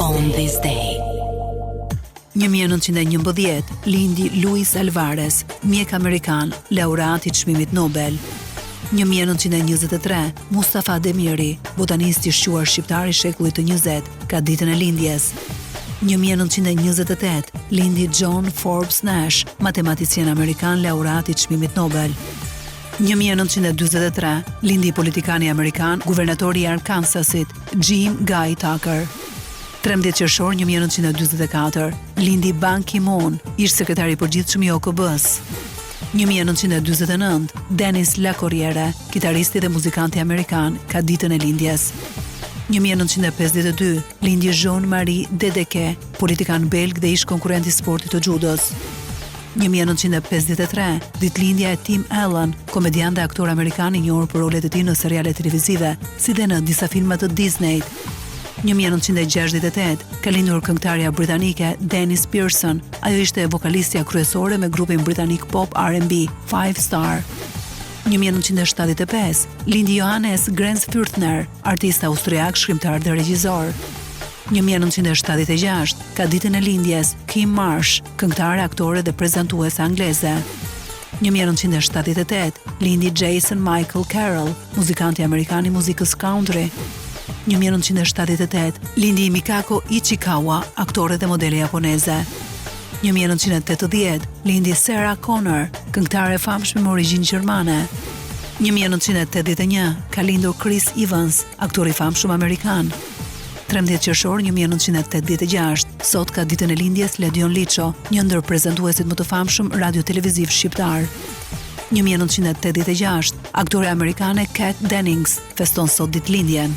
On this day. 1911 lindi Luis Alvarez, mjek amerikan, laureat I çmimit Nobel. 1923 Mustafa Demiri, botanist I shquar shqiptar I shekullit të 20, ka ditën e lindjes. 1928 lindi John Forbes Nash, matematicien amerikan, laureat I çmimit Nobel. 1943 lindi politikani amerikan, guvernatori I Arkansasit, Jim Guy Tucker. 13 qershor 1944 lindi Ban Ki-moon, ish sekretari I përgjithshëm I OKB-s. 1949 Dennis LaCorriere, kitaristi dhe muzikanti amerikan, ka ditën e lindjes. 1952 lindi Jean-Marie Dedeke, politikan belg dhe ish konkurrent I sportit të judos. 1953 ditëlindja e Tim Allen, komediant dhe aktor amerikan I njohur për rolet e tij në seriale televizive, si dhe në disa filma të Disney. 1968 ka lindur këngëtarja britanike Dennis Pearson, ajo ishte vokalistja kryesore me grupin britanik pop R&B Five Star. 1975 lindi Johannes Grenzfurthner, artist austriak, shkrimtar dhe regjisor. 1976 ka ditën e lindjes Kim Marsh, këngëtare, aktore dhe prezantuese angleze. 1978 lindi Jason Michael Carroll, muzikanti amerikan I muzikës country. 1978 lindi Mikako Ichikawa, aktore dhe modele japoneze. 1980 lindi Sarah Connor, këngëtare e famshme me origjinë gjermane. 1981 ka lindur Chris Evans, aktor I famshëm amerikan. 13 qershor 1986 sot ka ditën e lindjes Ledion Liço, një ndër prezantuesit më të famshëm radio-televiziv shqiptar. 1986 aktore amerikane Kat Dennings feston sot ditëlindjen.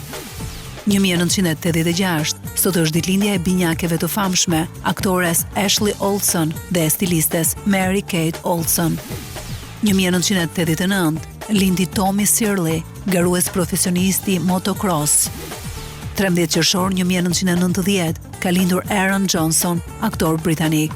1986 sot është ditëlindja e binjakeve të famshme, aktores Ashley Olsen dhe stilistes Mary Kate Olsen. 1989 lindi Tommy Searley, garues profesionisti motocross. 13 qershor 1990 ka lindur Aaron Johnson, aktor britanik.